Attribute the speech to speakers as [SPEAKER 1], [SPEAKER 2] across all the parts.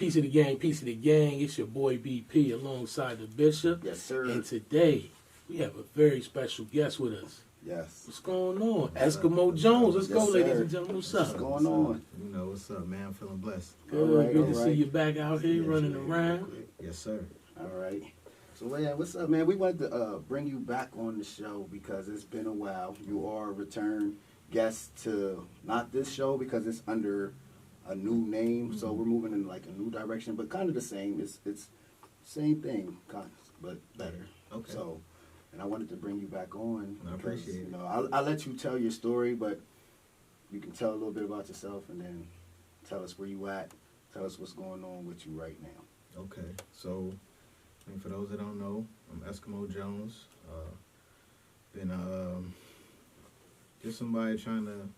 [SPEAKER 1] Peace of the gang, peace of the gang. It's your boy BP alongside the Bishop.
[SPEAKER 2] Yes, sir.
[SPEAKER 1] And today we have a very special guest with us.
[SPEAKER 2] Yes.
[SPEAKER 1] What's going on? Eskimo Jones. Let's go,
[SPEAKER 2] Yes,
[SPEAKER 1] ladies
[SPEAKER 2] sir.
[SPEAKER 1] and gentlemen. What's up?
[SPEAKER 2] What's going on?
[SPEAKER 3] You know what's up, man. I'm feeling blessed.
[SPEAKER 1] Good. Good to
[SPEAKER 2] all
[SPEAKER 1] see you back out here running around.
[SPEAKER 3] Yes, sir.
[SPEAKER 2] All right. So, yeah, what's up, man? We wanted to bring you back on the show because it's been a while. You are a return guest to not this show because it's under a new name, so we're moving in like a new direction, but kind of the same. It's same thing, kind of, but better.
[SPEAKER 3] Okay.
[SPEAKER 2] So, and I wanted to bring you back on.
[SPEAKER 3] I appreciate it.
[SPEAKER 2] You know, I'll let you tell your story, but you can tell a little bit about yourself and then tell us where you at. Tell us what's going on with you right now.
[SPEAKER 3] Okay. So, I mean, for those that don't know, I'm Eskimo Jones. Been just somebody trying to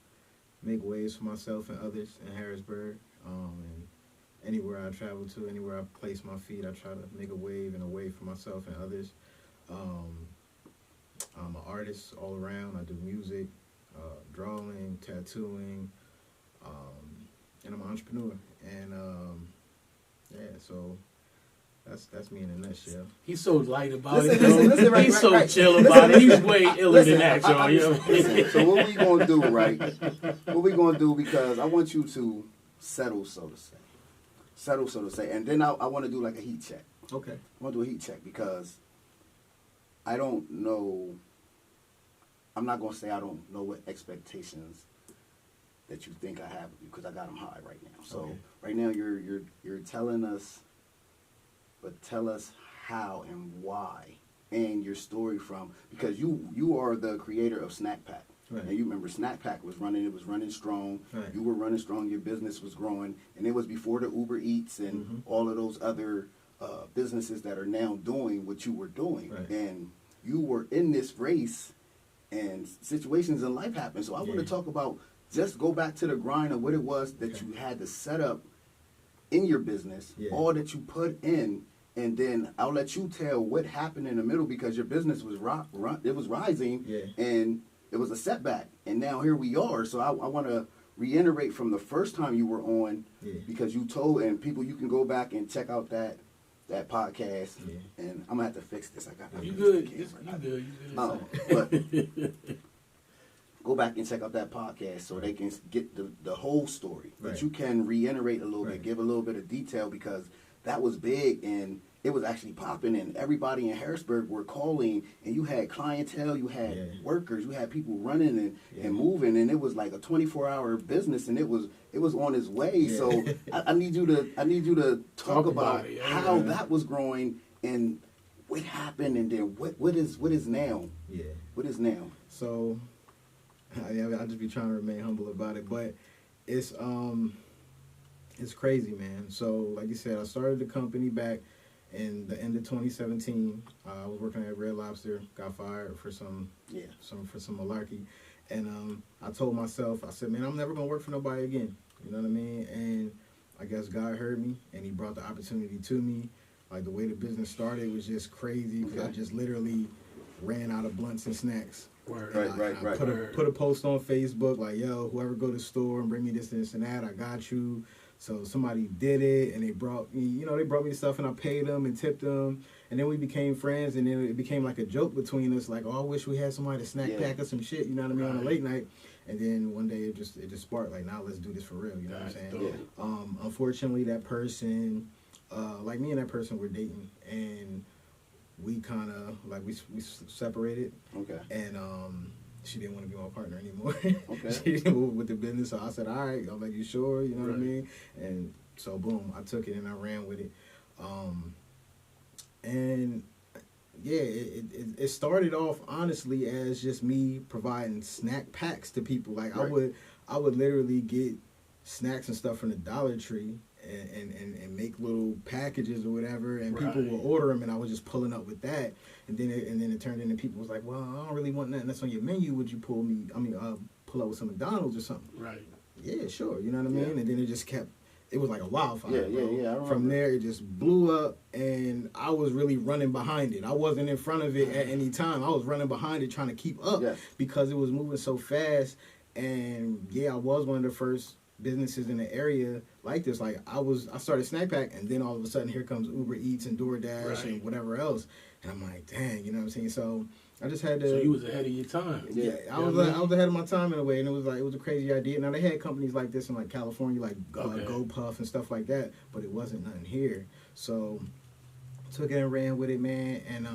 [SPEAKER 3] make waves for myself and others in Harrisburg. And anywhere I travel to, anywhere I place my feet, I try to make a wave and a wave for myself and others. I'm an artist all around. I do music, drawing, tattooing, and I'm an entrepreneur. And yeah, so that's me in a nutshell.
[SPEAKER 1] He's so light about
[SPEAKER 2] Listen,
[SPEAKER 1] it, though.
[SPEAKER 2] listen, right,
[SPEAKER 1] He's
[SPEAKER 2] right,
[SPEAKER 1] so
[SPEAKER 2] right.
[SPEAKER 1] chill about it. He's way iller than that, y'all.
[SPEAKER 2] I
[SPEAKER 1] You know what I mean?
[SPEAKER 2] listen, so what we gonna do, right? What we gonna do, because I want you to settle, so to say. Settle, so to say. And then I want to do like a heat check.
[SPEAKER 3] Okay.
[SPEAKER 2] I want to do a heat check because I don't know. I'm not gonna say I don't know what expectations that you think I have of you because I got them high right now. So
[SPEAKER 3] Okay.
[SPEAKER 2] right now you're telling us, but tell us how and why and your story from, because you are the creator of Snack Pack.
[SPEAKER 3] Right.
[SPEAKER 2] And you remember Snack Pack was running, it was running strong.
[SPEAKER 3] Right.
[SPEAKER 2] You were running strong, your business was growing, and it was before the Uber Eats and all of those other businesses that are now doing what you were doing.
[SPEAKER 3] Right.
[SPEAKER 2] And you were in this race and situations in life happen. So I want to
[SPEAKER 3] Yeah.
[SPEAKER 2] talk about, just go back to the grind of what it was that
[SPEAKER 3] Okay.
[SPEAKER 2] you had to set up in your business,
[SPEAKER 3] Yeah.
[SPEAKER 2] all that you put in, and then I'll let you tell what happened in the middle because your business was it was rising,
[SPEAKER 3] Yeah.
[SPEAKER 2] and it was a setback, and now here we are. So I want to reiterate from the first time you were on,
[SPEAKER 3] Yeah.
[SPEAKER 2] because you told, and people, you can go back and check out that podcast,
[SPEAKER 3] Yeah.
[SPEAKER 2] and I'm gonna have to fix this.
[SPEAKER 1] You good. You good.
[SPEAKER 2] But go back and check out that podcast so they can get the whole story.
[SPEAKER 3] Right.
[SPEAKER 2] But you can reiterate a little
[SPEAKER 3] Right.
[SPEAKER 2] bit, give a little bit of detail, because that was big and it was actually popping, and everybody in Harrisburg were calling, and you had clientele, you had
[SPEAKER 3] Yeah.
[SPEAKER 2] workers, you had people running
[SPEAKER 3] Yeah.
[SPEAKER 2] and moving, and it was like a 24-hour business, and it was on its way.
[SPEAKER 3] Yeah.
[SPEAKER 2] So I need you to talk about
[SPEAKER 1] it, yeah.
[SPEAKER 2] how that was growing and what happened, and then what is now.
[SPEAKER 3] Yeah.
[SPEAKER 2] What is now?
[SPEAKER 3] So, I'll just be trying to remain humble about it, but it's crazy, man. So, like you said, I started the company back in the end of 2017. I was working at Red Lobster, got fired for some malarkey, and I told myself, I said, man, I'm never gonna work for nobody again. You know what I mean? And I guess God heard me, and He brought the opportunity to me. Like, the way the business started was just crazy because I just literally ran out of blunts and snacks.
[SPEAKER 1] Word.
[SPEAKER 2] Right.
[SPEAKER 3] I put a post on Facebook like, yo, whoever go to the store and bring me this and this and that, I got you. So somebody did it, and they brought me the stuff, and I paid them and tipped them, and then we became friends, and then it became like a joke between us, like, oh, I wish we had somebody to snack pack us some shit, you know what I mean, on a late night. And then one day it just sparked, like, now let's do this for real, you know what I'm saying?
[SPEAKER 2] Yeah.
[SPEAKER 3] Unfortunately, that person, like me and that person were dating, and we kind of, like, we separated.
[SPEAKER 2] Okay.
[SPEAKER 3] And she didn't want to be my partner anymore.
[SPEAKER 2] Okay.
[SPEAKER 3] She didn't move with the business, so I said, all right. I'm like, you sure? You know what I mean? And so, boom, I took it and I ran with it. And yeah, it started off honestly as just me providing snack packs to people. Like,
[SPEAKER 2] Right.
[SPEAKER 3] I would literally get snacks and stuff from the Dollar Tree and make little packages or whatever, and people will order them, and I was just pulling up with that, and then it turned into people was like, well, I don't really want nothing that's on your menu. Would you pull up with some McDonald's or something?
[SPEAKER 1] Right.
[SPEAKER 3] Yeah, sure. You know what I mean?
[SPEAKER 2] Yeah.
[SPEAKER 3] And then it just kept. It was like a wildfire.
[SPEAKER 2] Yeah. I remember.
[SPEAKER 3] From there, it just blew up, and I was really running behind it. I wasn't in front of it at any time. I was running behind it, trying to keep up
[SPEAKER 2] Yes.
[SPEAKER 3] because it was moving so fast. And yeah, I was one of the first businesses in the area like this. Like I started Snack Pack, and then all of a sudden here comes Uber Eats and DoorDash and whatever else, and I'm like, dang, you know what I'm saying? So I just had to.
[SPEAKER 1] So you was ahead of your time.
[SPEAKER 3] Yeah, I was ahead of my time in a way, and it was a crazy idea. Now they had companies like this in like California, like GoPuff and stuff like that, but it wasn't nothing here. So took it and ran with it, man, and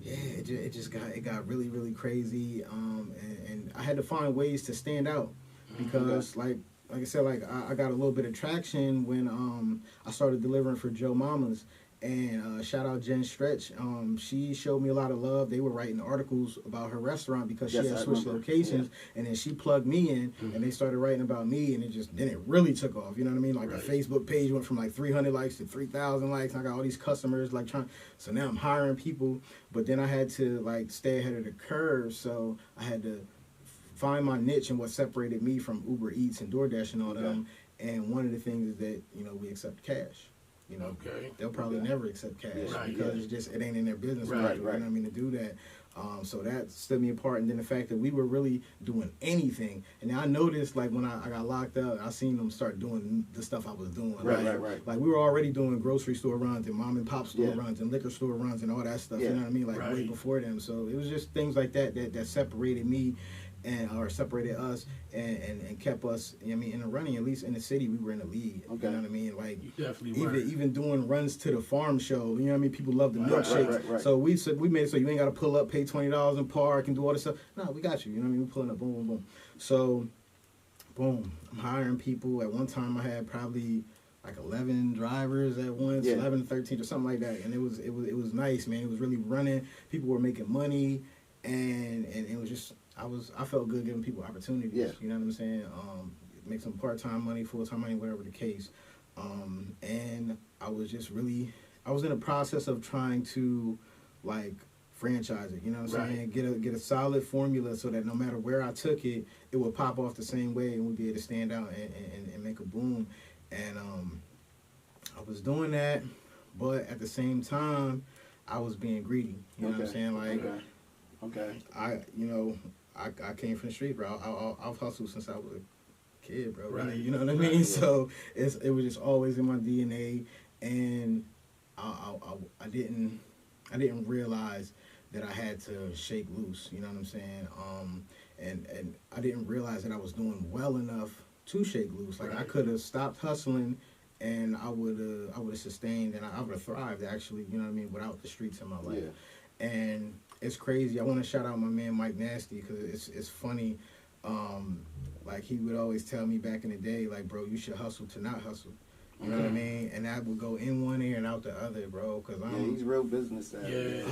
[SPEAKER 3] yeah, it got really, really crazy, and I had to find ways to stand out because like I said, like I got a little bit of traction when I started delivering for Joe Mama's. And shout out Jen Stretch. She showed me a lot of love. They were writing articles about her restaurant because she had switched locations, and then she plugged me in, and they started writing about me, and it really took off. You know what I mean? Like a Facebook page went from like 300 likes to 3,000 likes. I got all these customers like trying. So now I'm hiring people, but then I had to like stay ahead of the curve. So I had to find my niche and what separated me from Uber Eats and DoorDash and all them. And one of the things is that we accept cash. You know, they'll probably never accept cash because it ain't in their business. You know what I mean, to do that. So that stood me apart. And then the fact that we were really doing anything. And I noticed, like, when I got locked up, I seen them start doing the stuff I was doing. Right. Like, we were already doing grocery store runs and mom and pop store runs and liquor store runs and all that stuff. You know what I mean? Like, way before them. So it was just things like that separated me. Or separated us and kept us, I mean, in the running. At least in the city, we were in the lead. You know what I mean? Like,
[SPEAKER 1] you definitely were.
[SPEAKER 3] Even doing runs to the farm show. You know what I mean? People love the milkshakes. Right. So we made it so you ain't got to pull up, pay $20 in park, and do all this stuff. No, we got you. You know what I mean? We're pulling up, boom, boom, boom. So, boom, I'm hiring people. At one time, I had probably like 11 drivers at once, 11, 13, or something like that. And it was nice, man. It was really running. People were making money, and it was just. I felt good giving people opportunities. You know what I'm saying? Make some part-time money, full-time money, whatever the case. And I was in the process of trying to like franchise it. You know what I'm saying? Get a solid formula so that no matter where I took it, it would pop off the same way and we'd be able to stand out and make a boom. And I was doing that, but at the same time, I was being greedy. You know what I'm saying? Like, I came from the street, bro. I've hustled since I was a kid, bro. Really, you know what I mean? So it was just always in my DNA, and I didn't realize that I had to shake loose. You know what I'm saying? And I didn't realize that I was doing well enough to shake loose. Like I could have stopped hustling, and I would have sustained, and I would have thrived actually. You know what I mean? Without the streets in my life, and. It's crazy. I want to shout out my man Mike Nasty because it's funny. Like he would always tell me back in the day, like, bro, you should hustle to not hustle. You know what I mean? And that would go in one ear and out the other, bro. Cause
[SPEAKER 2] he's real business savvy.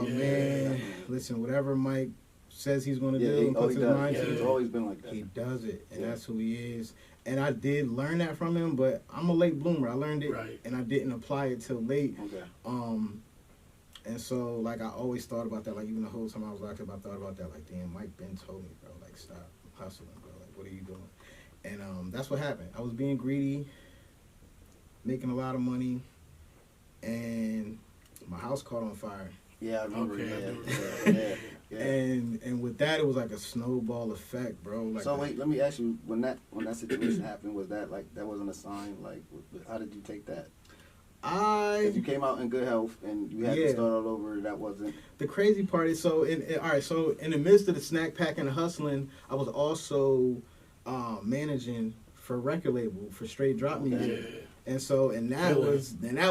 [SPEAKER 3] Man, listen, whatever Mike says he's going to do, puts his mind to
[SPEAKER 2] He's always been like that.
[SPEAKER 3] He does it, and that's who he is. And I did learn that from him, but I'm a late bloomer. I learned it, and I didn't apply it till late. And so, like, I always thought about that. Like, even the whole time I was locked up, I thought about that. Like, damn, Mike Ben told me, bro, like, stop hustling, bro. Like, what are you doing? And that's what happened. I was being greedy, making a lot of money, and my house caught on fire.
[SPEAKER 2] Yeah, I remember. Yeah.
[SPEAKER 3] And with that, it was like a snowball effect, bro. Like,
[SPEAKER 2] so wait, let me ask you: when that situation happened, was that like that wasn't a sign? Like, how did you take that? You came out in good health and you had to start all over. That wasn't
[SPEAKER 3] the crazy part. Is so in the midst of the snack pack and the hustling, I was also managing for record label for straight drop music. And so that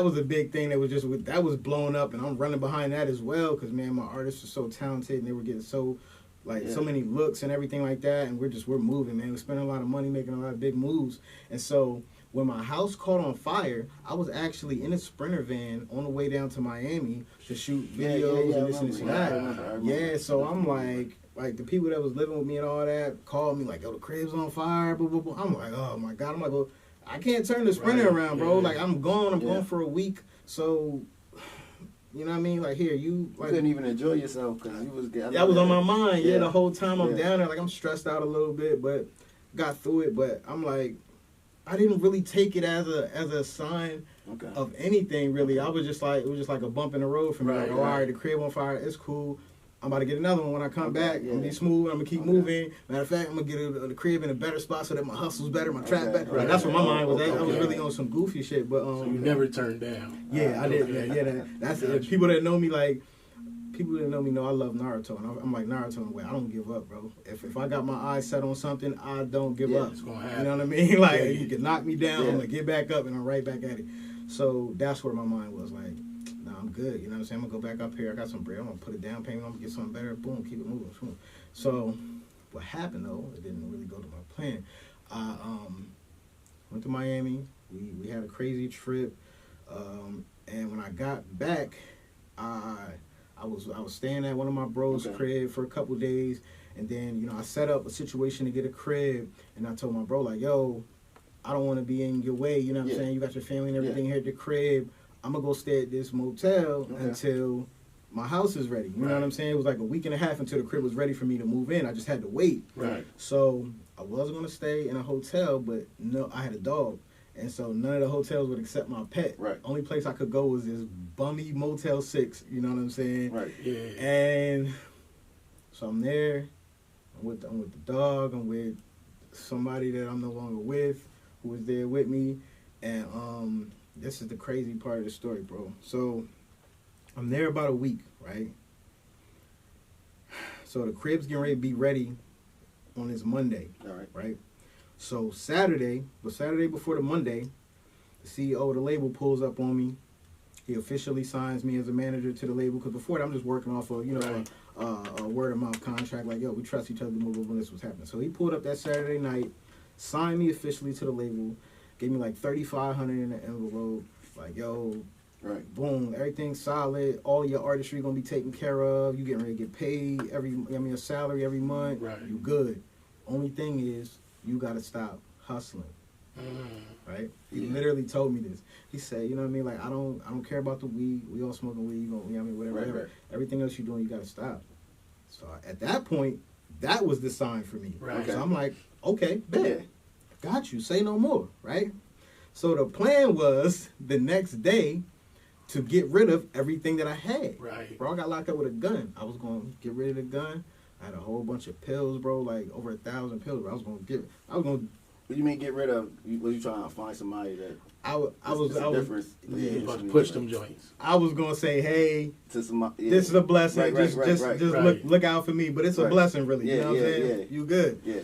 [SPEAKER 3] was a big thing that was blowing up, and I'm running behind that as well because man, my artists were so talented and they were getting so many looks and everything like that, and we're moving, man. We're spending a lot of money, making a lot of big moves, and so. When my house caught on fire, I was actually in a Sprinter van on the way down to Miami to shoot videos and this and this and that. So I'm like the people that was living with me and all that called me like, yo, the crib's on fire, blah, blah, blah. I'm like, oh my God. I'm like, well, I can't turn the Sprinter around, bro. Like, I'm gone. I'm gone for a week. So, you know what I mean? Like, here, you
[SPEAKER 2] couldn't even enjoy yourself because you was getting.
[SPEAKER 3] That was on my mind. Yeah, the whole time I'm down there. Like, I'm stressed out a little bit, but got through it. But I'm like, I didn't really take it as a sign of anything really. I was just like, it was just like a bump in the road for me. All right, the crib on fire, it's cool. I'm about to get another one when I come back. I'm gonna be smooth. I'm gonna keep moving. Matter of fact, I'm gonna get the crib in a better spot so that my hustle's better, my trap better. Like, that's where my mind was at. I was really on some goofy shit, but
[SPEAKER 1] so you never turned down.
[SPEAKER 3] Yeah, I did. Yeah, that's it. People that know me, like people that know me, know I love Naruto, and I'm like Naruto in a way. I don't give up, bro. If I got my eyes set on something, I don't give up.
[SPEAKER 1] It's gonna happen.
[SPEAKER 3] You know what I mean? Like you can knock me down, I'm gonna get back up, and I'm right back at it. So that's where my mind was like. I'm good, you know what I'm saying? I'm gonna go back up here. I got some bread. I'm gonna put a down payment. I'm gonna get something better. Boom, keep it moving. Boom. So, what happened though? It didn't really go to my plan. I went to Miami. We had a crazy trip, and when I got back, I was staying at one of my bros' crib for a couple days, and then I set up a situation to get a crib, and I told my bro like, yo, I don't want to be in your way. You know what I'm saying? You got your family and everything here at the crib. I'm going to go stay at this motel until my house is ready. You know what I'm saying? It was like a week and a half until the crib was ready for me to move in. I just had to wait.
[SPEAKER 1] Right.
[SPEAKER 3] So I was going to stay in a hotel, but no, I had a dog. And so none of the hotels would accept my pet.
[SPEAKER 2] Right.
[SPEAKER 3] Only place I could go was this bummy Motel 6. You know what I'm saying?
[SPEAKER 2] Right.
[SPEAKER 1] Yeah.
[SPEAKER 3] And so I'm there. I'm with the dog. I'm with somebody that I'm no longer with, who was there with me. And this is the crazy part of the story, bro. So I'm there about a week, right? So the crib's getting ready to be ready on this Monday.
[SPEAKER 2] All right.
[SPEAKER 3] Right? So Saturday before the Monday, the CEO of the label pulls up on me. He officially signs me as a manager to the label, because before that I'm just working off of, a word of mouth contract, like, yo, we trust each other to move when this was happening. So he pulled up that Saturday night, signed me officially to the label, gave me like $3,500 in an envelope, like, yo, boom, everything's solid, all your artistry gonna be taken care of, you getting ready to get paid a salary every month, you good. Only thing is, you gotta stop hustling. Right? He literally told me this. He said, you know what I mean? Like, I don't care about the weed. We all smoking weed. You know what I mean? Whatever.
[SPEAKER 2] Right.
[SPEAKER 3] Everything else you're doing, you got to stop. So at that point, that was the sign for me.
[SPEAKER 1] Right.
[SPEAKER 3] So I'm like, okay, bet. Got you. Say no more. Right? So the plan was the next day to get rid of everything that I had.
[SPEAKER 1] Right.
[SPEAKER 3] Bro, I got locked up with a gun. I was going to get rid of the gun. I had a whole bunch of pills, bro, like over 1,000 pills. Bro. I was going to
[SPEAKER 2] What do you mean get rid of? Was you trying to find somebody that?
[SPEAKER 3] I was
[SPEAKER 2] difference.
[SPEAKER 1] About to push them joints.
[SPEAKER 3] I was gonna say, hey,
[SPEAKER 2] to somebody,
[SPEAKER 3] this is a blessing. Just
[SPEAKER 2] right.
[SPEAKER 3] look out for me. But it's a blessing, really.
[SPEAKER 2] Yeah,
[SPEAKER 3] you know what I'm saying?
[SPEAKER 2] Yeah.
[SPEAKER 3] You good?
[SPEAKER 2] Yeah.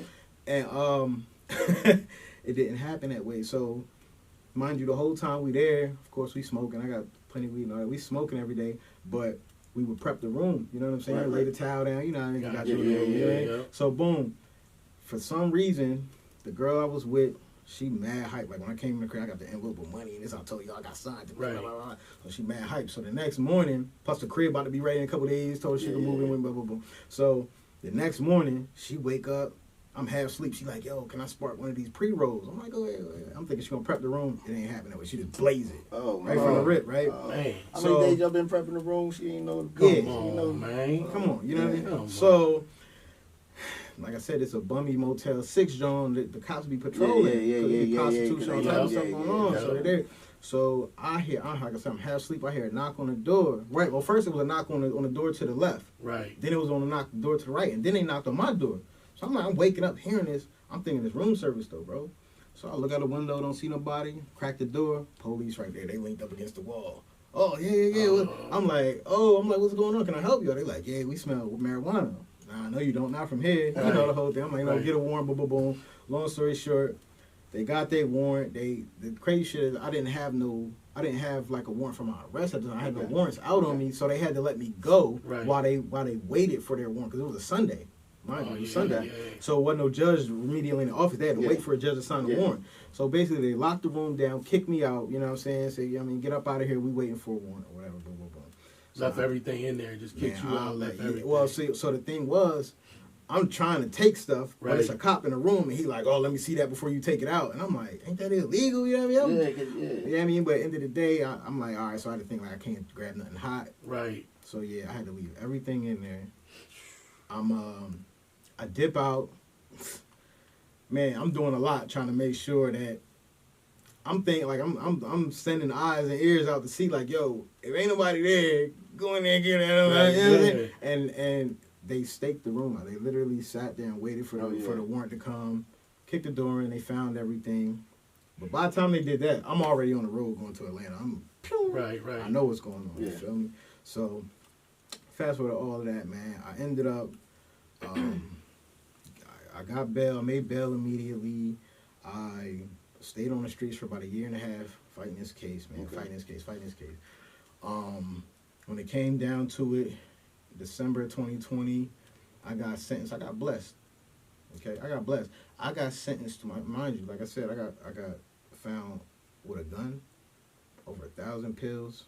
[SPEAKER 3] And it didn't happen that way. So, mind you, the whole time we there, of course, we smoking. I got plenty of weed and all that. We smoking every day, but we would prep the room. You know what I'm saying?
[SPEAKER 2] Right.
[SPEAKER 3] Lay the towel down. You know, I got you.
[SPEAKER 1] Yeah.
[SPEAKER 3] So boom, for some reason, the girl I was with, she mad hype. Like, when I came in the crib, I got the envelope with money and this. I told y'all I got signed to blah, blah, blah. So she mad hype. So the next morning, plus the crib about to be ready in a couple days, told her she could move in, blah, blah, blah. So the next morning, she wake up, I'm half asleep. She like, yo, can I spark one of these pre-rolls? I'm like, go ahead. I'm thinking she gonna prep the room. It ain't happening that way. She just blaze it.
[SPEAKER 2] Oh,
[SPEAKER 3] right from the rip, right?
[SPEAKER 1] Man.
[SPEAKER 2] How many days y'all been prepping the room? She ain't know. Come on,
[SPEAKER 1] man.
[SPEAKER 3] Come on, you know what I mean? So, like I said, it's a bummy Motel 6, John. The cops be patrolling.
[SPEAKER 2] Yeah.
[SPEAKER 3] Prostitution, all type of stuff going on. So they're there. So I hear, like I said, I'm half asleep. I hear a knock on the door. Right. Well, first it was a knock on the door to the left.
[SPEAKER 1] Right.
[SPEAKER 3] Then it was on the door to the right, and then they knocked on my door. So I'm waking up hearing this. I'm thinking it's room service though, bro. So I look out the window, don't see nobody. Crack the door. Police right there. They linked up against the wall. Oh yeah. I'm like, what's going on? Can I help you? They like, yeah, we smell marijuana. Nah, I know you don't. Not from here. You know the whole thing. I'm like, get a warrant. Boom, boom, boom. Long story short, they got their warrant. The crazy shit is I didn't have like a warrant for my arrest. I had no warrants out on me, so they had to let me go while they waited for their warrant, because it was a Sunday. Mind you, it was Sunday. Yeah. So it wasn't no judge immediately in the office. They had to wait for a judge to sign the warrant. So basically, they locked the room down, kicked me out. You know what I'm saying? Say, get up out of here. We waiting for a warrant or whatever. Boom, boom, boom.
[SPEAKER 1] Left everything in there, just kicked you out. Left everything.
[SPEAKER 3] Well, so the thing was, I'm trying to take stuff, but it's a cop in the room, and he like, oh, let me see that before you take it out. And I'm like, ain't that illegal? You know what I mean?
[SPEAKER 2] Yeah.
[SPEAKER 3] You know what I mean? But at the end of the day, I'm like, all right, so I had to think, like, I can't grab nothing hot.
[SPEAKER 1] Right.
[SPEAKER 3] So, yeah, I had to leave everything in there. I dip out. Man, I'm doing a lot trying to make sure that I'm thinking like I'm sending eyes and ears out to see like, yo, if ain't nobody there, go in there and get it. And they staked the room out. They literally sat there and waited for the warrant to come, kicked the door in. They found everything. But by the time they did that, I'm already on the road going to Atlanta.
[SPEAKER 1] Right.
[SPEAKER 3] I know what's going on. You feel me? So fast forward to all of that, man. I ended up. I got bail. I made bail immediately. I stayed on the streets for about a year and a half fighting this case, man. Fighting this case. When it came down to it, December 2020, I got sentenced. I got blessed. Okay, I got blessed. I got sentenced to mind you, like I said, I got found with a gun, over 1,000 pills,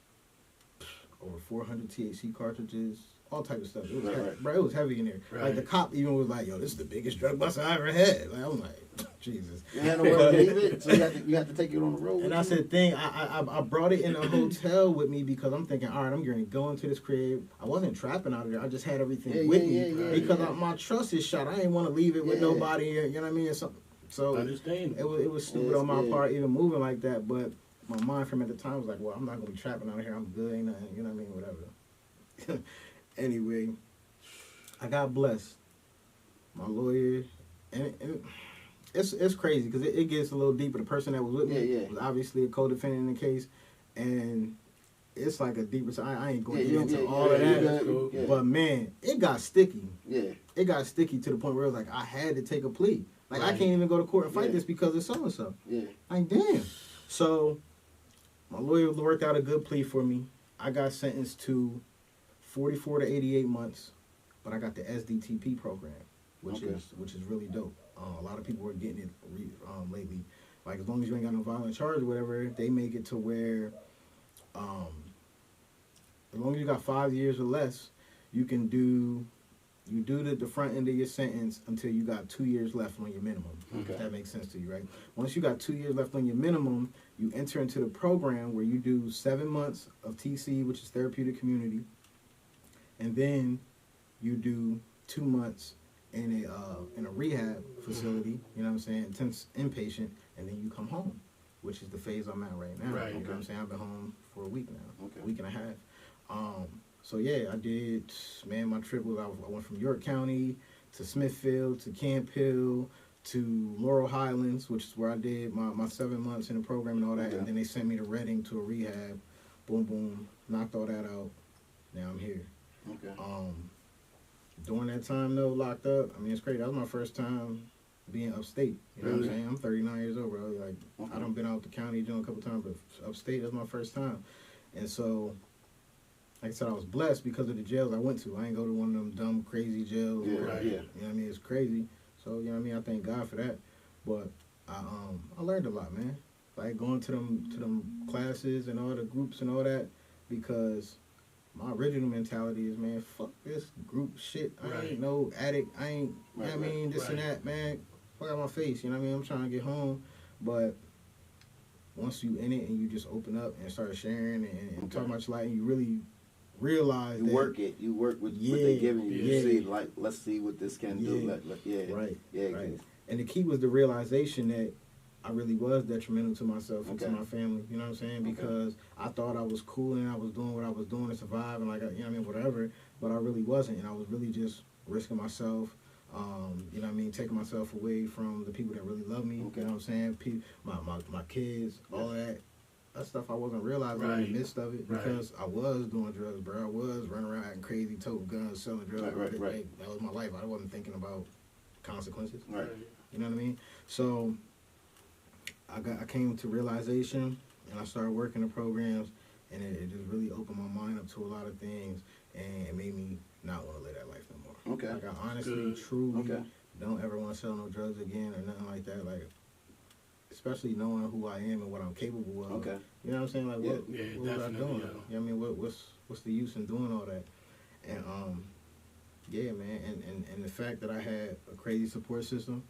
[SPEAKER 3] over 400 THC cartridges, all type of stuff. It was heavy, bro. It was heavy in there. Right. Like the cop even was like, "Yo, this is the biggest drug bust I ever had." Like I'm like, Jesus.
[SPEAKER 2] You had nowhere to leave it, so you had to take it on the road.
[SPEAKER 3] And that's the thing. I brought it in a hotel with me because I'm thinking, all right, I'm going to go into this crib. I wasn't trapping out of there. I just had everything with me because my trust is shot. I didn't want to leave it with nobody. You know what I mean? So
[SPEAKER 1] understand.
[SPEAKER 3] It was stupid on my part even moving like that. But my mind frame at the time was like, well, I'm not going to be trapping out of here. I'm good. Ain't nothing. You know what I mean? Whatever. Anyway, I got blessed. My lawyer, and it's crazy because it gets a little deeper. The person that was with me was obviously a co-defendant in the case, and it's like a deeper. I ain't going to get into all of that, but man, it got sticky. Yeah, it got sticky to the point where it was like I had to take a plea. Like I can't even go to court and fight this because it's so and so. Yeah, like damn. So my lawyer worked out a good plea for me. I got sentenced to 44 to 88 months, but I got the SDTP program, which is really dope. A lot of people are getting it lately. Like as long as you ain't got no violent charge or whatever, they make it to where, as long as you got 5 years or less, you can do the front end of your sentence until you got 2 years left on your minimum. If that makes sense to you, right? Once you got 2 years left on your minimum, you enter into the program where you do 7 months of TC, which is therapeutic community. And then you do 2 months in a rehab facility, you know what I'm saying, intense inpatient, and then you come home, which is the phase I'm at right now. You know what I'm saying? I've been home for a week now, a week and a half. So yeah, I did, man, my trip was, I went from York County to Smithfield to Camp Hill to Laurel Highlands, which is where I did my 7 months in the program and all that, and then they sent me to Reading to a rehab, boom, boom, knocked all that out, now I'm here. During that time though, locked up, I mean it's crazy. That was my first time being upstate. You know what I'm saying? I'm 39 years old, bro. Like I done been out the county doing a couple times, but upstate that's my first time. And so, like I said, I was blessed because of the jails I went to. I ain't go to one of them dumb, crazy jails. You know what I mean? It's crazy. So you know what I mean? I thank God for that. But I learned a lot, man. Like going to them classes and all the groups and all that, because my original mentality is, man, fuck this group shit. I ain't no addict. I ain't, you know what I mean, this and that, man. Fuck out my face, you know what I mean? I'm trying to get home. But once you in it and you just open up and start sharing and talk about your life, and you really realize
[SPEAKER 2] you work with what they're giving you. You see, like, let's see what this can do.
[SPEAKER 3] Right. And the key was the realization that I really was detrimental to myself and to my family, you know what I'm saying? Because I thought I was cool and I was doing what I was doing to survive and, like, you know what I mean, whatever, but I really wasn't, and I was really just risking myself, you know what I mean, taking myself away from the people that really love me, you know what I'm saying? My kids, all that stuff I wasn't realizing in the midst of it, because I was doing drugs, bro. I was running around acting crazy, toting guns, selling drugs. That was my life. I wasn't thinking about consequences. You know what I mean? So I came to realization, and I started working the programs, and it just really opened my mind up to a lot of things, and it made me not want to live that life no more. Like I honestly, truly don't ever want to sell no drugs again or nothing like that. Like, especially knowing who I am and what I'm capable of. You know what I'm saying? Like, what was I doing? You know what I mean? What's the use in doing all that? And yeah, man. And the fact that I had a crazy support system,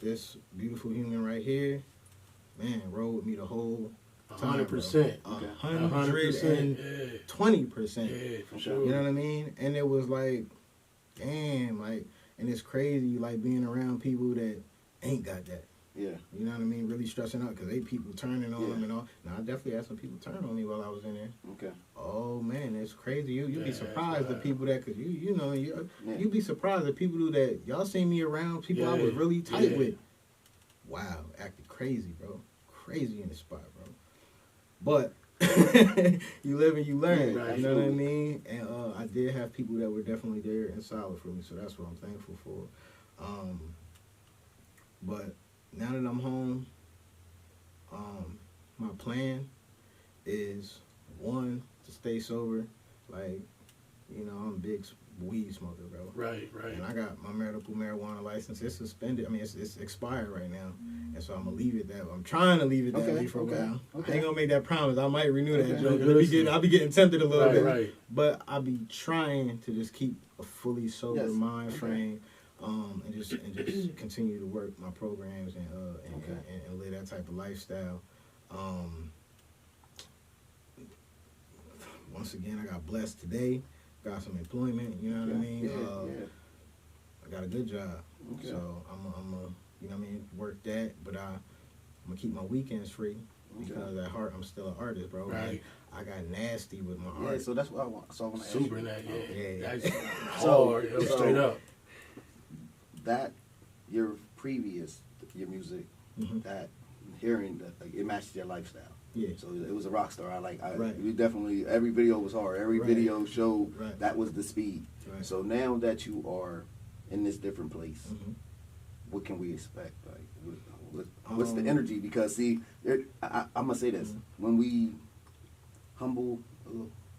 [SPEAKER 3] this beautiful human right here, man, rode with me the whole time.
[SPEAKER 1] 100%.
[SPEAKER 3] 120%.
[SPEAKER 1] For sure.
[SPEAKER 3] You know what I mean? And it was like, damn, like, and it's crazy, like, being around people that ain't got that.
[SPEAKER 2] Yeah.
[SPEAKER 3] You know what I mean? Really stressing out because they people turning on them and all. Now, I definitely had some people turn on me while I was in there.
[SPEAKER 2] Okay.
[SPEAKER 3] Oh, man, it's crazy. You'd be
[SPEAKER 1] Yeah,
[SPEAKER 3] surprised
[SPEAKER 1] that's
[SPEAKER 3] at people that, because you'd be surprised at people that y'all seen me around, people I was really tight with. Wow, acted crazy, bro. Crazy in the spot, bro. But you live and you learn,
[SPEAKER 2] Right,
[SPEAKER 3] you know what I mean? And I did have people that were definitely there and solid for me, so that's what I'm thankful for. But now that I'm home, my plan is, one, to stay sober. Like, you know, I'm a big weed smoker, bro.
[SPEAKER 1] Right.
[SPEAKER 3] And I got my medical marijuana license. It's suspended. I mean, it's expired right now. And so I'm going to leave it that way. I'm trying to leave it that way for a while. I ain't going to make that promise. I might renew that joke. I'll be getting tempted a little bit.
[SPEAKER 1] Right.
[SPEAKER 3] But I'll be trying to just keep a fully sober mind frame. And just continue to work my programs and live that type of lifestyle. Once again, I got blessed today. Got some employment. You know what I mean? I got a good job, so I'm you know what I mean, work that. But I'm gonna keep my weekends free because at heart I'm still an artist, bro.
[SPEAKER 1] Right.
[SPEAKER 3] I got nasty with my art.
[SPEAKER 2] Yeah, so that's what I want. So I want to
[SPEAKER 1] Super
[SPEAKER 2] ask
[SPEAKER 1] that,
[SPEAKER 2] you.
[SPEAKER 1] That's hard, straight up.
[SPEAKER 2] That your music, that hearing that, like, it matched your lifestyle.
[SPEAKER 3] Yeah.
[SPEAKER 2] So it was a rock star.
[SPEAKER 3] Right.
[SPEAKER 2] You definitely, every video was hard. Every video showed
[SPEAKER 3] Right.
[SPEAKER 2] that was the speed.
[SPEAKER 3] Right.
[SPEAKER 2] So now that you are in this different place, what can we expect? Like, what's the energy? Because see, I'm gonna say this: when we humble,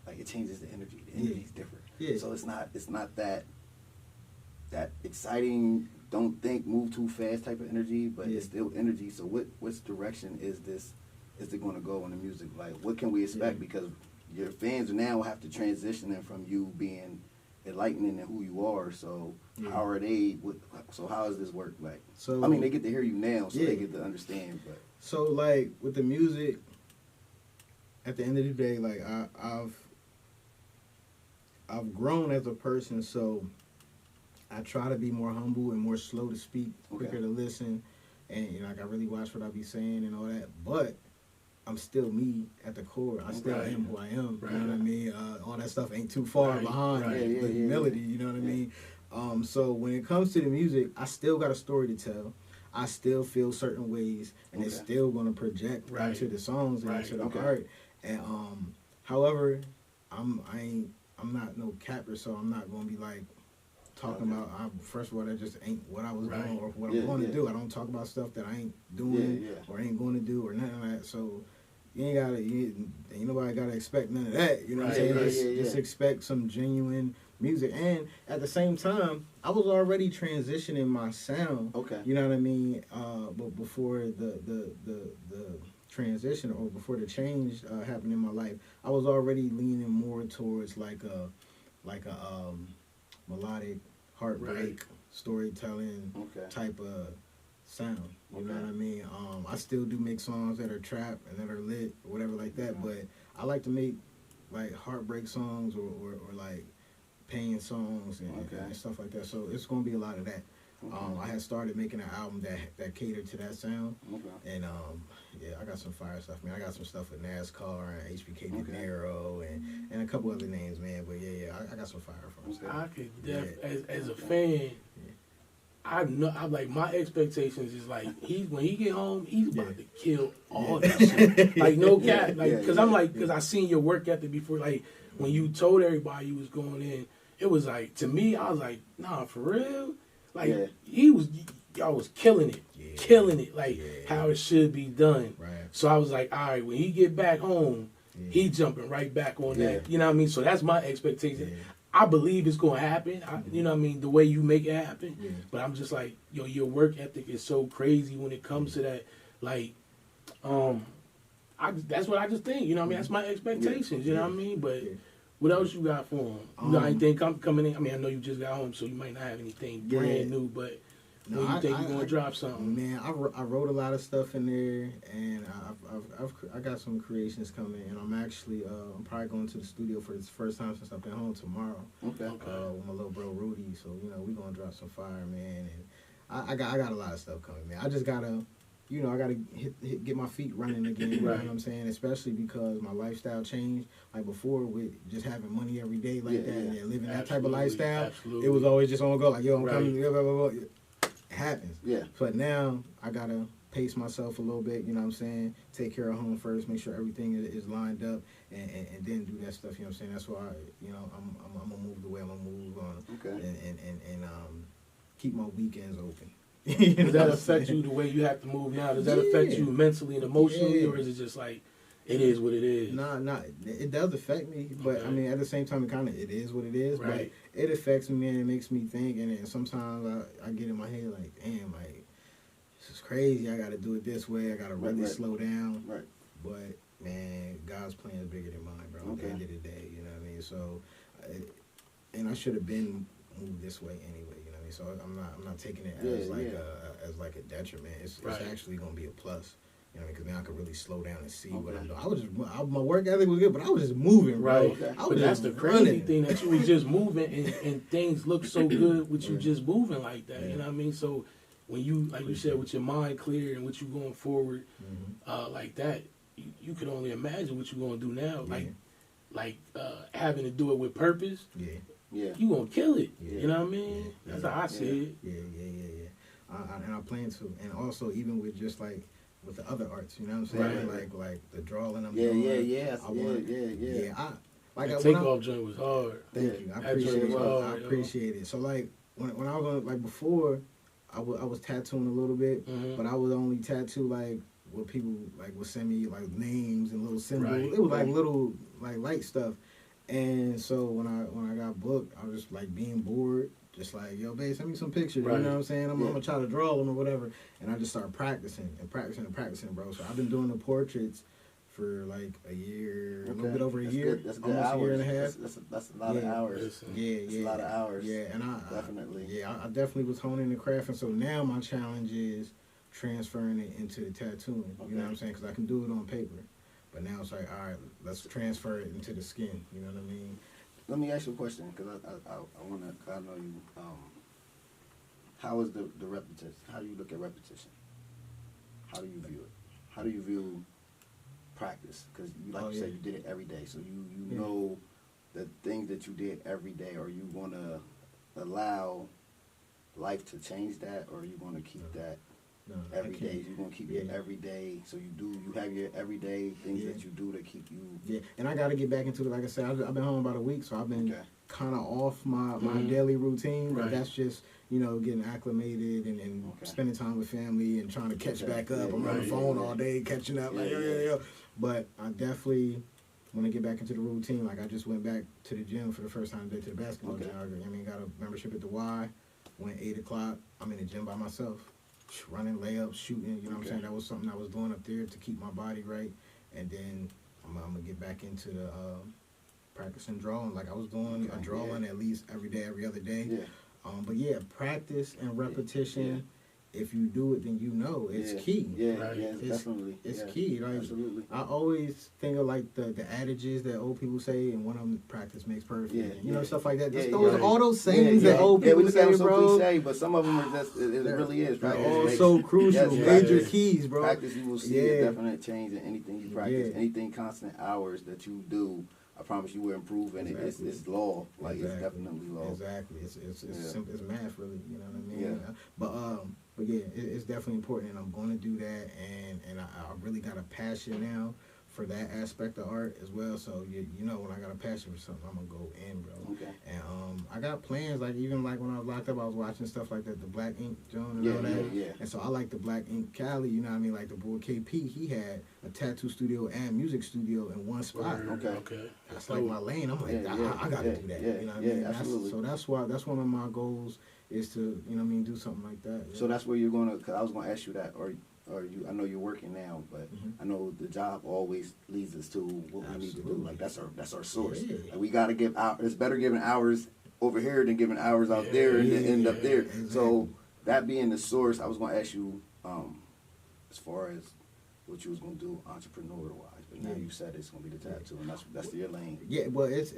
[SPEAKER 2] like, it changes the energy. The energy's different.
[SPEAKER 3] Yeah.
[SPEAKER 2] So it's not that exciting, don't think, move too fast type of energy, but it's still energy. So which direction is it going to go in the music? Like, what can we expect? Because your fans now have to transition them from you being enlightening in who you are. So how are they? So how does this work? Like,
[SPEAKER 3] So
[SPEAKER 2] I mean, they get to hear you now, so they get to understand. But
[SPEAKER 3] so, like, with the music, at the end of the day, like, I've grown as a person, so I try to be more humble and more slow to speak, quicker to listen, and, you know, like, I really watch what I be saying and all that. But I'm still me at the core. I still am who I am. You know what I mean? All that stuff ain't too far behind the humility. You know what I mean? So when it comes to the music, I still got a story to tell. I still feel certain ways, and it's still gonna project into the songs and into the art. And however, I'm not no capper, so I'm not gonna be like talking about. First of all, that just ain't what I was doing or what I'm going to do. I don't talk about stuff that I ain't doing or ain't going to do or nothing like that. So you ain't nobody gotta expect none of that. You know what I'm saying? Just expect some genuine music. And at the same time, I was already transitioning my sound. You know what I mean? But before the transition or before the change happened in my life, I was already leaning more towards like a melodic heartbreak storytelling type of sound. You know what I mean? I still do make songs that are trap and that are lit or whatever like that, but I like to make like heartbreak songs or like pain songs and stuff like that. So it's gonna be a lot of that. I had started making an album that catered to that sound, and I got some fire stuff, man. I got some stuff with NASCAR and HBK De Niro and a couple other names, man. But I got some fire from them.
[SPEAKER 1] I could as a fan, I know. I'm like, my expectations is like when he get home, he's about to kill all that shit. Like, no cap, like, because I seen your work ethic before. Like, when you told everybody you was going in, it was like, to me, I was like, nah, for real. Like, y'all was killing it, like how it should be done. So I was like, all right, when he get back home, he jumping right back on that. You know what I mean? So that's my expectation. I believe it's gonna happen. You know what I mean? The way you make it happen. But I'm just like, yo, your work ethic is so crazy when it comes to that. Like, that's what I just think. You know what I mean? That's my expectations. You know what I mean? But what else you got for him? You got anything coming in? I mean, I know you just got home, so you might not have anything brand new, but when you think you're gonna drop something?
[SPEAKER 3] Man, I wrote a lot of stuff in there, and I got some creations coming, and I'm actually I'm probably going to the studio for the first time since I've been home tomorrow. With my little bro Rudy, so you know we gonna drop some fire, man, and I got a lot of stuff coming, man. I just gotta you know, I gotta get my feet running again. You know what I'm saying? Especially because my lifestyle changed. Like before, with just having money every day like that and living that type of lifestyle, it was always just on go. Like, yo, I'm coming. Blah, blah, blah, blah. It happens. Yeah. But now I gotta pace myself a little bit. You know what I'm saying? Take care of home first. Make sure everything is lined up, and then do that stuff. You know what I'm saying? That's why I'm gonna move the way I'm gonna move on. Okay. And keep my weekends open.
[SPEAKER 1] Does that affect you the way you have to move now? Does that affect you mentally and emotionally, or is it just like it is what it is?
[SPEAKER 3] Nah, it does affect me, but I mean at the same time it is what it is. Right. But it affects me and it makes me think, and then sometimes I get in my head like, damn, like this is crazy. I got to do it this way. I got to really slow down. Right. But man, God's plan is bigger than mine, bro. At the end of the day, you know what I mean. So, and I should have been moved this way anyway. You know what I mean. So I'm not taking it as like a detriment. It's actually gonna be a plus. You know, because now I can really slow down and see what I'm doing. My work ethic was good, but I was just moving, bro.
[SPEAKER 1] Right. But that's the crazy thing, that you was just moving and things look so good with you just moving like that. You know what I mean? So when you, like you said, with your mind clear and what you going forward like that, you can only imagine what you're going to do now. Like having to do it with purpose. Yeah. You going to kill it. You know what I mean? That's how I see it.
[SPEAKER 3] And I plan to. And also, even with just like, with the other arts, you know what I'm saying? Like the drawing I'm doing.
[SPEAKER 1] The Takeoff joint was hard.
[SPEAKER 3] Thank you. I appreciate it. I appreciate it. So like when I was like before, I was tattooing a little bit, but I would only tattoo like what people like would send me like names and little symbols. It was like little like light stuff. And so when I got booked, I was just like being bored. Just like, yo, babe, send me some pictures. You know what I'm saying? I'm gonna try to draw them or whatever. And I just started practicing, bro. So I've been doing the portraits for like a year, a little bit over a year.
[SPEAKER 2] That's good.
[SPEAKER 3] Almost
[SPEAKER 2] hours.
[SPEAKER 3] A year and a half.
[SPEAKER 2] That's a lot of hours. That's a lot of hours.
[SPEAKER 3] Yeah, and I
[SPEAKER 2] definitely.
[SPEAKER 3] I definitely was honing the craft. And so now my challenge is transferring it into the tattooing. You know what I'm saying? Because I can do it on paper. But now it's like, all right, let's transfer it into the skin. You know what I mean?
[SPEAKER 2] Let me ask you a question, because I want to. I know you. How is the repetition? How do you look at repetition? How do you view it? How do you view practice? Because you said, you did it every day, so you know the things that you did every day. Are you going to allow life to change that, or are you going to keep that? No, every day you're gonna keep it every day. So you have your everyday things that you do to keep you. Yeah, and I got to get back into it. Like I said, I've been home about a week, so I've been kind of off my daily routine. But that's just getting acclimated and spending time with family and trying to catch back up. I'm on the phone all day catching up. But I definitely want to get back into the routine. Like I just went back to the gym for the first time today, to the basketball gym. I mean, got a membership at the Y. Went 8 o'clock. I'm in the gym by myself. Running layups, shooting, you know what I'm saying? That was something I was doing up there to keep my body right. And then I'm going to get back into the practicing drawing. Like I was doing a drawing at least every day, every other day. But practice and repetition. If you do it, then it's key. Definitely. It's key. Like, absolutely. I always think of like the adages that old people say, and one of them, practice makes perfect. You know, stuff like that. All those sayings that old people say, bro. So cliche, but some of them are just, it really is. Right? All so crucial. Major keys, bro. Practice, you will see a definite change in anything you practice. Anything constant hours that you do, I promise you will improve, and it's law. Like it's definitely law. Exactly. It's simple. It's math, really. You know what I mean? But it's definitely important, and I'm going to do that, and I really got a passion now for that aspect of art as well. So when I got a passion for something, I'm gonna go in, bro. And I got plans, like even like when I was locked up, I was watching stuff like that, the Black Ink Jones and all that. And so I like the Black Ink Cali, you know what I mean? Like the boy KP, he had a tattoo studio and music studio in one spot. That's like my lane. I'm like, I gotta do that. You know what I mean? Absolutely. So that's one of my goals is to, do something like that. So that's where you're gonna, cause I was gonna ask you that, or you, I know you're working now, but I know the job always leads us to what we need to do. Like that's our source. Like we gotta give out. It's better giving hours over here than giving hours out there and then end up there. Exactly. So that being the source, I was gonna ask you, as far as what you was gonna do entrepreneur wise. But now you said it's gonna be the tattoo, and that's your lane. Yeah, well, that's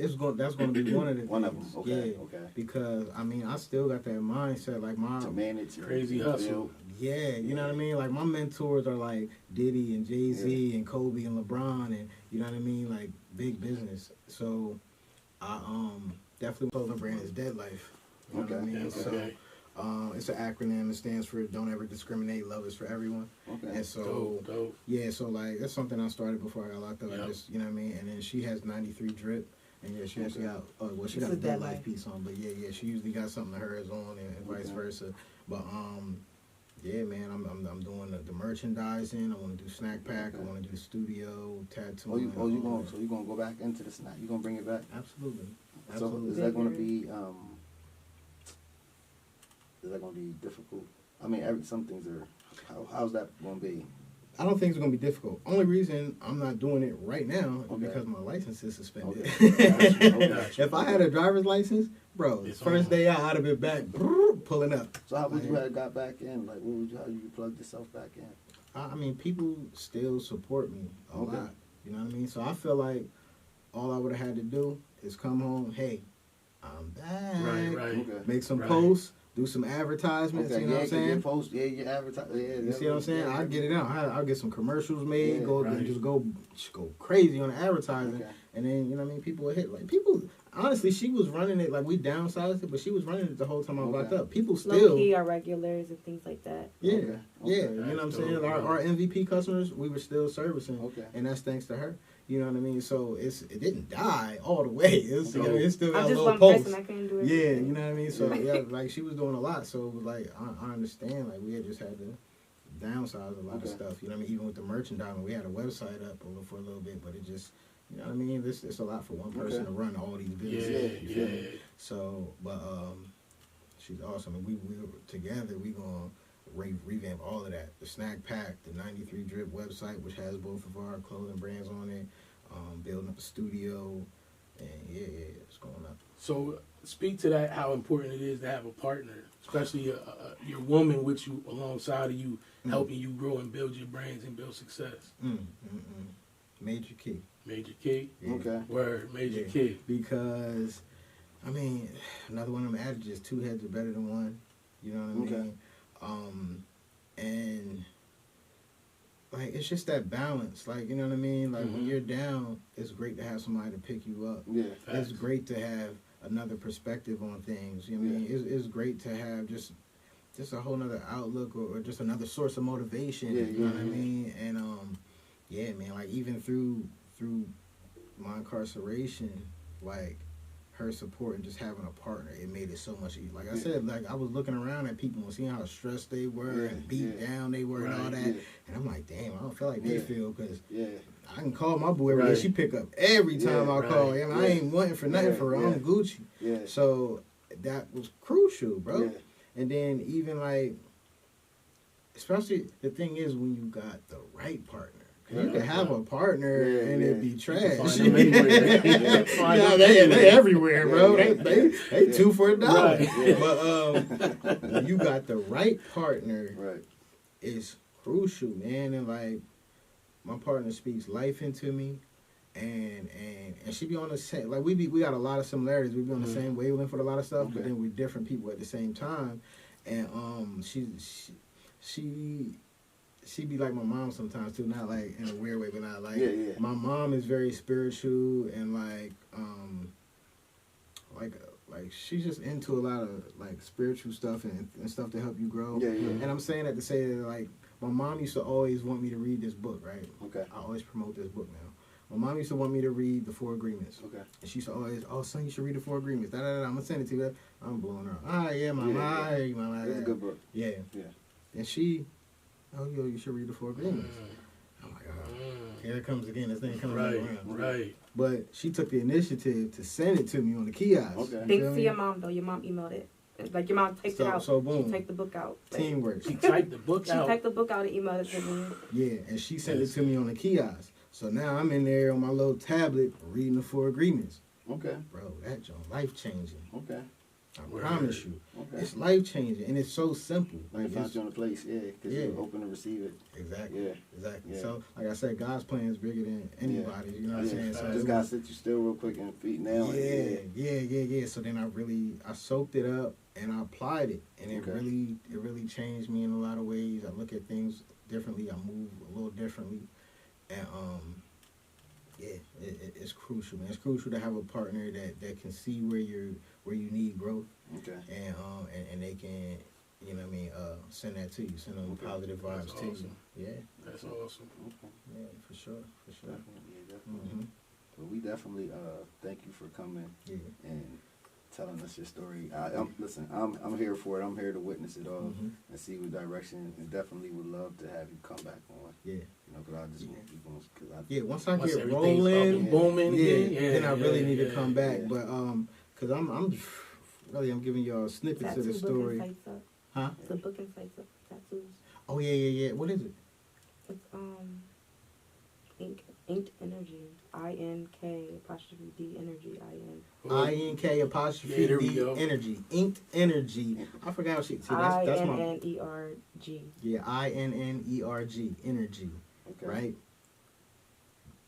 [SPEAKER 2] gonna be one of the one things. Of them. Okay. Because I mean, I still got that mindset, like to manage
[SPEAKER 1] crazy hustle.
[SPEAKER 3] Yeah, you know what I mean? Like, my mentors are like Diddy and Jay-Z and Kobe and LeBron, and you know what I mean? Like, big business. So, I definitely clothing brand is Dead Life. You know what I mean? So, it's an acronym. It stands for Don't Ever Discriminate, Love is for Everyone. Okay. And so, dope. Yeah, so like, that's something I started before I got locked up. I just, you know what I mean? And then she has 93 Drip. And yeah, she actually got, she got a Dead Life piece on, but yeah, she usually got something of hers on and vice versa. But, yeah, man, I'm doing the merchandising. I want to do snack pack. I want to do studio, tattooing.
[SPEAKER 2] So you gonna go back into the snack? You gonna bring it back?
[SPEAKER 3] Absolutely.
[SPEAKER 2] So is that gonna be difficult? I mean, some things are. How's that gonna be?
[SPEAKER 3] I don't think it's going to be difficult. Only reason I'm not doing it right now is because my license is suspended. If I had a driver's license, bro, first day out, I'd have been back pulling up.
[SPEAKER 2] So how would you have got back in? Like, how you plugged yourself back in?
[SPEAKER 3] I mean, people still support me a lot. You know what I mean? So I feel like all I would have had to do is come home, hey, I'm back. Right. Make some posts. Do some advertisements, you know what I'm saying?
[SPEAKER 2] You advertise.
[SPEAKER 3] You see what I'm saying? I'll get it out. I'll get some commercials made, just go crazy on the advertising. And then, you know what I mean, people will hit. Like, people, honestly, she was running it, like, we downsized it, but she was running it the whole time I was locked up. People still.
[SPEAKER 4] Low-key, our regulars and things like that.
[SPEAKER 3] Yeah, you know what I'm saying? Our MVP customers, we were still servicing. And that's thanks to her. You know what I mean? So it didn't die all the way. It still got a little pulse.
[SPEAKER 4] I couldn't do it.
[SPEAKER 3] Yeah, you know what I mean? So yeah, like she was doing a lot. So it was like I understand. Like we had just had to downsize a lot of stuff. You know what I mean? Even with the merchandising, we had a website up for a little bit, but it just, you know what I mean? It's a lot for one person to run all these businesses. Yeah. So, but she's awesome, and we were together. We gonna revamp all of that. The snack pack, the 93 Drip website, which has both of our clothing brands on it. Building up a studio, and yeah, it's going up.
[SPEAKER 1] So speak to that, how important it is to have a partner, especially your woman with you alongside of you, helping you grow and build your brands and build success.
[SPEAKER 3] Major key.
[SPEAKER 1] Major key?
[SPEAKER 3] Yeah.
[SPEAKER 2] Okay.
[SPEAKER 1] Word, major key.
[SPEAKER 3] Because, I mean, another one of them adages, 2 heads are better than one. You know what I mean? And like, it's just that balance. Like, you know what I mean? Like, when you're down, it's great to have somebody to pick you up. Yeah. It's great to have another perspective on things. You know what I mean? It's great to have just a whole nother outlook or just another source of motivation. You know what I mean? And, yeah, man, like, even through my incarceration, like, her support and just having a partner, it made it so much easier. Like I said, like, I was looking around at people and seeing how stressed they were and beat down they were and all that. And I'm like, damn, I don't feel like they feel, because I can call my boo every day. She pick up every time I call. I mean, I ain't wanting for nothing for her. I'm Gucci. So that was crucial, bro. And then even like, especially the thing is when you got the right partner. You can have a partner and it be trash. They everywhere, bro. They $2 for $1. But when you got the right partner, it's crucial, man. And like, my partner speaks life into me, and she be on the same. Like we got a lot of similarities. We be on the same wavelength for a lot of stuff, but then we're different people at the same time. And she be like my mom sometimes too, not like in a weird way, but not like my mom is very spiritual and like she's just into a lot of like spiritual stuff and stuff to help you grow. And I'm saying that to say that, like, my mom used to always want me to read this book, right? I always promote this book now. My mom used to want me to read the 4 Agreements. And she used to always, son, you should read the 4 Agreements. I'm gonna send it to you. I'm blowing her. Mama.
[SPEAKER 2] It's a good book.
[SPEAKER 3] And she, you should read the 4 Agreements. I'm like, here it comes again. This thing comes around.
[SPEAKER 1] Right.
[SPEAKER 3] But she took the initiative to send it to me on the kiosk.
[SPEAKER 4] Thanks to your mom, though. Your mom emailed it. Like, your mom typed it out.
[SPEAKER 3] So boom.
[SPEAKER 4] She typed the book out.
[SPEAKER 3] Teamwork.
[SPEAKER 1] She typed the book out.
[SPEAKER 4] She typed the book out and emailed it to me.
[SPEAKER 3] Yeah, and she sent it to me on the kiosk. So now I'm in there on my little tablet reading the 4 Agreements. Bro, that joint life-changing. I promise you.
[SPEAKER 2] Okay.
[SPEAKER 3] It's life changing and it's so simple.
[SPEAKER 2] Like found you on the place, because you're open to receive it.
[SPEAKER 3] Exactly.
[SPEAKER 2] Yeah.
[SPEAKER 3] Exactly.
[SPEAKER 2] Yeah.
[SPEAKER 3] So, like I said, God's plan is bigger than anybody. You know what I'm saying? So
[SPEAKER 2] just gotta sit you still real quick and feet now.
[SPEAKER 3] Yeah. So then I soaked it up and I applied it, and it really changed me in a lot of ways. I look at things differently. I move a little differently, and it's crucial, man. It's crucial to have a partner that can see where you need growth.
[SPEAKER 2] Okay.
[SPEAKER 3] And they can, you know what I mean, send that to you, send them positive vibes to you. Yeah.
[SPEAKER 1] That's awesome.
[SPEAKER 2] Okay.
[SPEAKER 3] Yeah, for sure.
[SPEAKER 2] Definitely.
[SPEAKER 3] Mm-hmm.
[SPEAKER 2] Well, we definitely thank you for coming and telling us your story. I'm here for it. I'm here to witness it all and see what direction. And definitely would love to have you come back on.
[SPEAKER 3] Yeah.
[SPEAKER 2] Because I just want to.
[SPEAKER 3] Once I get
[SPEAKER 1] everything's
[SPEAKER 3] rolling,
[SPEAKER 1] booming,
[SPEAKER 3] then I really need to come back. Yeah. But because I'm giving y'all snippets of the story. Huh?
[SPEAKER 4] The booking sites up tattoos.
[SPEAKER 3] Oh yeah. What is it?
[SPEAKER 4] It's Inked Energy. INK''D Energy.
[SPEAKER 3] INK''D Energy. Inked Energy. I forgot what she said. That's my
[SPEAKER 4] INNERG.
[SPEAKER 3] Yeah, INNERG. Energy.
[SPEAKER 2] Okay.
[SPEAKER 3] Right?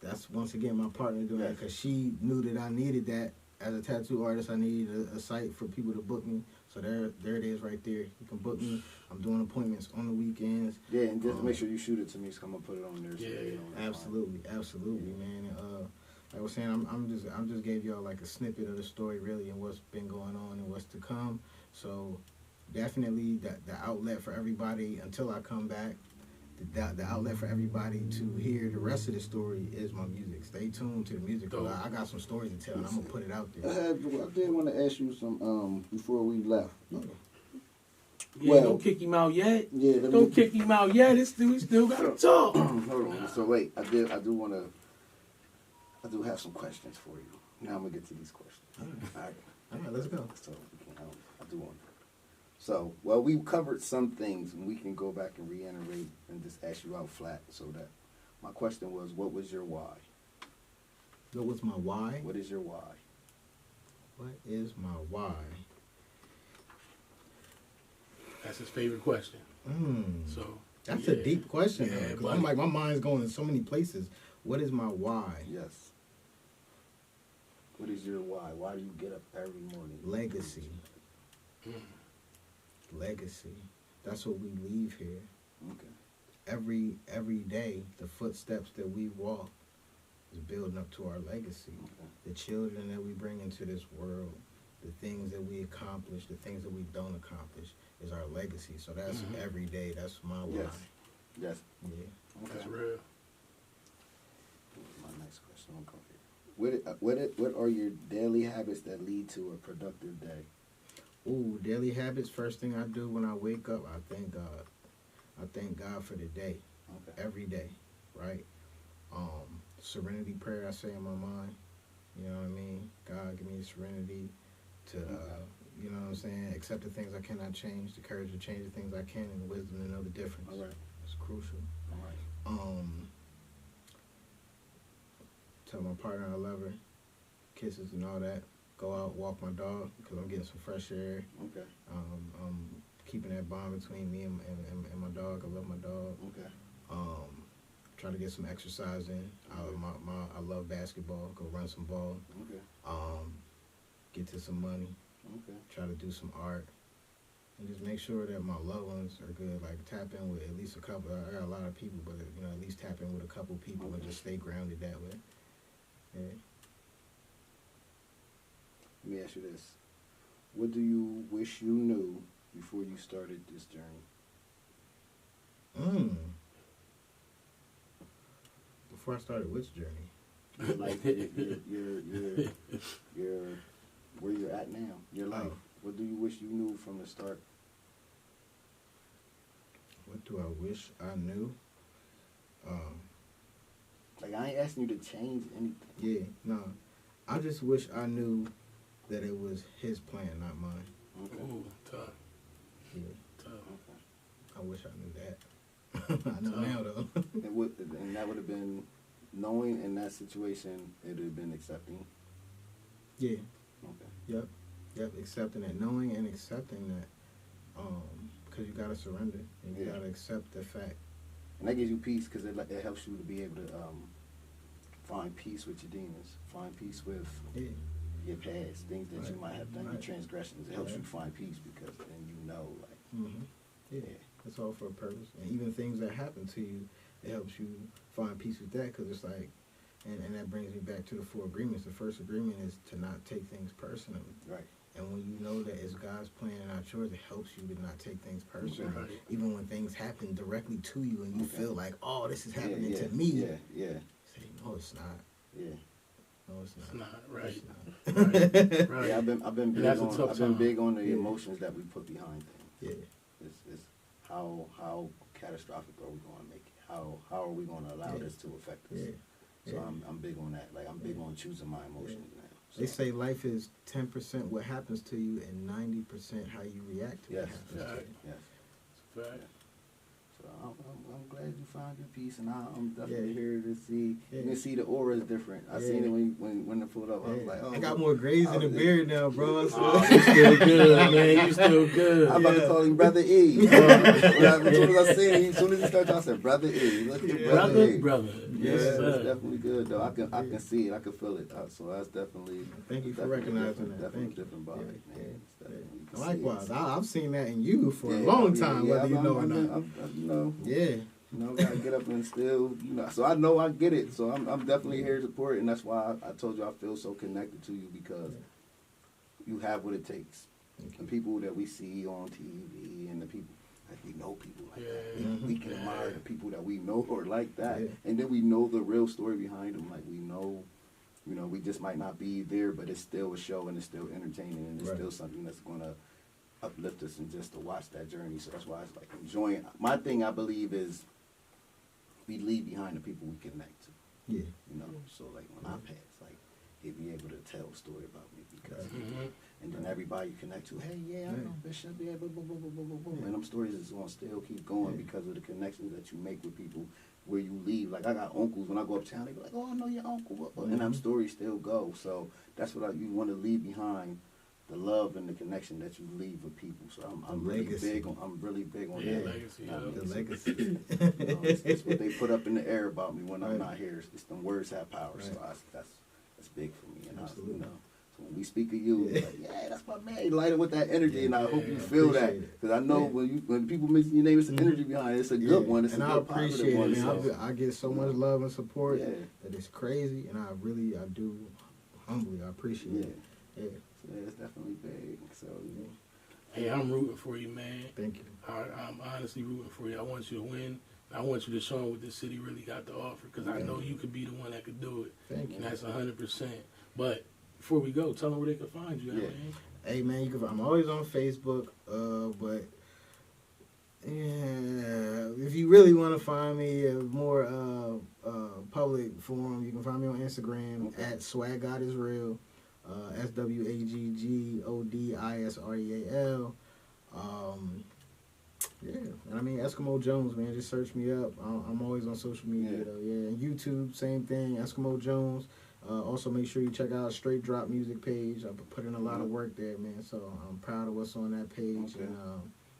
[SPEAKER 3] That's once again my partner doing that because she knew that I needed that. As a tattoo artist, I needed a site for people to book me. So there it is right there. You can book me. I'm doing appointments on the weekends.
[SPEAKER 2] Yeah, and just make sure you shoot it to me so I'm gonna put it on there.
[SPEAKER 3] Absolutely, man. Like I was saying, I'm just gave y'all like a snippet of the story really and what's been going on and what's to come. So definitely the outlet for everybody until I come back. The outlet for everybody to hear the rest of the story is my music. Stay tuned to the music. I got some stories to tell, and I'm gonna put it out there.
[SPEAKER 2] I did want to ask you some before we left.
[SPEAKER 1] Yeah, don't kick him out yet. Yeah, don't kick him out yet. We still gotta talk.
[SPEAKER 2] Hold on. So wait, I do have some questions for you. Now I'm gonna get to these questions. All
[SPEAKER 3] right, let's go.
[SPEAKER 2] So I do want to. So, well, we've covered some things, and we can go back and reiterate and just ask you out flat. So that my question was, what was your why?
[SPEAKER 3] What was my why?
[SPEAKER 2] What is your why?
[SPEAKER 3] What is my why?
[SPEAKER 1] That's his favorite question. So
[SPEAKER 3] that's a deep question, though. Because I'm like, my mind's going in so many places. What is my why?
[SPEAKER 2] Yes. What is your why? Why do you get up every morning?
[SPEAKER 3] Legacy. Legacy. That's what we leave here.
[SPEAKER 2] Okay.
[SPEAKER 3] Every day, the footsteps that we walk is building up to our legacy.
[SPEAKER 2] Okay.
[SPEAKER 3] The children that we bring into this world, the things that we accomplish, the things that we don't accomplish is our legacy. So that's every day. That's my why.
[SPEAKER 2] Yes.
[SPEAKER 3] Yeah.
[SPEAKER 2] Okay.
[SPEAKER 1] That's real.
[SPEAKER 2] My next question. I'm coming here. What are your daily habits that lead to a productive day?
[SPEAKER 3] Ooh, daily habits. First thing I do when I wake up, I thank God. I thank God for the day.
[SPEAKER 2] Okay.
[SPEAKER 3] Every day, right? Serenity prayer I say in my mind. You know what I mean? God, give me the serenity to, you know what I'm saying, accept the things I cannot change, the courage to change the things I can, and the wisdom to know the difference.
[SPEAKER 2] All right.
[SPEAKER 3] It's crucial.
[SPEAKER 2] All right.
[SPEAKER 3] Tell my partner I love her, kisses and all that. Go out, walk my dog because I'm getting some fresh air.
[SPEAKER 2] Okay.
[SPEAKER 3] Keeping that bond between me and my dog. I love my dog.
[SPEAKER 2] Okay.
[SPEAKER 3] Try to get some exercise in. I love basketball. Go run some ball.
[SPEAKER 2] Okay.
[SPEAKER 3] Get to some money.
[SPEAKER 2] Okay.
[SPEAKER 3] Try to do some art. And just make sure that my loved ones are good. Like tap in with at least a couple. I got a lot of people, but at least tap in with a couple people and just stay grounded that way. Yeah.
[SPEAKER 2] Let me ask you this. What do you wish you knew before you started this journey?
[SPEAKER 3] Before I started which journey?
[SPEAKER 2] Like your where you're at now, your life. What do you wish you knew from the start?
[SPEAKER 3] What do I wish I knew?
[SPEAKER 2] Like I ain't asking you to change anything.
[SPEAKER 3] Yeah, no. I just wish I knew that it was his plan, not mine.
[SPEAKER 2] Okay.
[SPEAKER 1] Ooh, tough.
[SPEAKER 3] Yeah.
[SPEAKER 1] Tough.
[SPEAKER 2] Okay.
[SPEAKER 3] I wish I knew that. I know now though.
[SPEAKER 2] And that would have been knowing in that situation. It would have been accepting.
[SPEAKER 3] Yeah.
[SPEAKER 2] Okay.
[SPEAKER 3] Yep. Yep, accepting that, knowing and accepting that, because you gotta surrender and you gotta accept the fact.
[SPEAKER 2] And that gives you peace because it helps you to be able to find peace with your demons, find peace with your past, things that you might have done, your transgressions. It helps you find peace because then you know, like,
[SPEAKER 3] it's all for a purpose. And even things that happen to you, it helps you find peace with that because it's like, and that brings me back to the 4 agreements. The first agreement is to not take things personally.
[SPEAKER 2] Right.
[SPEAKER 3] And when you know that it's God's plan and not yours, it helps you to not take things personally.
[SPEAKER 1] Right.
[SPEAKER 3] Even when things happen directly to you and you feel like, oh, this is happening to me. Say, no, it's not. No, it's not.
[SPEAKER 1] It's not, right.
[SPEAKER 3] It's not.
[SPEAKER 1] Right.
[SPEAKER 2] Yeah, I've been big on the emotions that we put behind things. It's how catastrophic are we going to make it? How are we going to allow this to affect us? So I'm big on that. Like I'm big on choosing my emotions now. So.
[SPEAKER 3] They say life is 10% what happens to you and 90% how you react to what happens to you.
[SPEAKER 2] Yes. Right. So I'm glad you found your peace, and I'm definitely here to see. You can see the aura is different. I seen it when it pulled up. I was like, oh,
[SPEAKER 3] I got more grays in the beard now, bro.
[SPEAKER 1] You still good, man. You still good.
[SPEAKER 2] I'm about to call him Brother E. As soon as I seen him, as soon as he started, I said, Brother E. Look at your Brother E.
[SPEAKER 1] Brother.
[SPEAKER 2] Yes, it's definitely good though. I can see it. I can feel it. So that's definitely.
[SPEAKER 3] Thank you for recognizing that.
[SPEAKER 2] Definitely different body, man.
[SPEAKER 3] Likewise, I've seen that in you for a long time, whether you know or not.
[SPEAKER 2] You know, gotta get up and still, So I know I get it. So I'm definitely here to support it, and that's why I told you I feel so connected to you because you have what it takes. The people that we see on TV and the people. Like we know people like that. We can admire the people that we know or like that. And then we know the real story behind them. Like we know, we just might not be there, but it's still a show and it's still entertaining and it's still something that's going to uplift us and just to watch that journey. So that's why it's like enjoying. My thing, I believe, is we leave behind the people we connect to. So like when I pass, like he'd be able to tell a story about me because and then everybody you connect to, hey, I know Bishop, blah, blah, blah, blah, blah, blah. And them stories is going to still keep going because of the connections that you make with people where you leave. Like, I got uncles, when I go uptown, they be like, oh, I know your uncle. And them stories still go. So that's what you want to leave behind, the love and the connection that you leave with people. So I'm really big on that.
[SPEAKER 1] Legacy,
[SPEAKER 3] the legacy.
[SPEAKER 2] It's what they put up in the air about me when I'm not here. It's them words have power. So that's big for me. And so when we speak of you, it's like, that's my man. You light it with that energy, and I hope you feel that. Because I know when people mention your name, it's an energy behind it. It's a good one. It's a good positive one.
[SPEAKER 3] And I get so much love and support that it's crazy, and I do humbly, I appreciate it.
[SPEAKER 2] So it's definitely big. So
[SPEAKER 1] hey, I'm rooting for you, man.
[SPEAKER 3] Thank you.
[SPEAKER 1] I'm honestly rooting for you. I want you to win. I want you to show them what this city really got to offer because I know you could be the one that could do it.
[SPEAKER 3] Thank you.
[SPEAKER 1] And that's 100%. But before we go, tell them where they can find you. Man.
[SPEAKER 3] Hey, man, I'm always on Facebook, but if you really want to find me a more public forum, you can find me on Instagram at Swag God Is Real, SWAGGODISREAL. And I mean Eskimo Jones, man. Just search me up. I'm always on social media, though. And YouTube, same thing. Eskimo Jones. Also, make sure you check out Straight Drop Music page. I put in a lot of work there, man. So I'm proud of what's on that page, and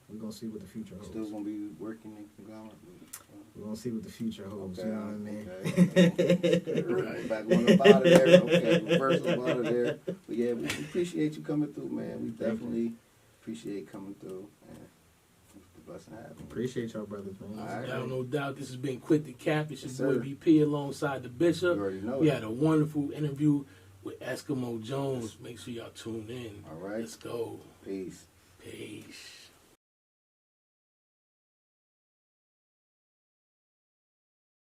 [SPEAKER 3] we're gonna see what the future holds.
[SPEAKER 2] Still gonna be working in conglomerate.
[SPEAKER 3] We're gonna see what the future holds. You know what I mean?
[SPEAKER 2] Right. Back on up out of there. Okay, reverse up out of there. But yeah, we appreciate you coming through, man. We definitely appreciate coming through.
[SPEAKER 3] Appreciate y'all brothers, man.
[SPEAKER 1] No doubt. This has been Quit the Cap. It's your boy BP alongside the Bishop. We had a wonderful interview with Eskimo Jones. Make sure y'all tune in.
[SPEAKER 2] All right.
[SPEAKER 1] Let's go.
[SPEAKER 2] Peace.
[SPEAKER 1] Peace.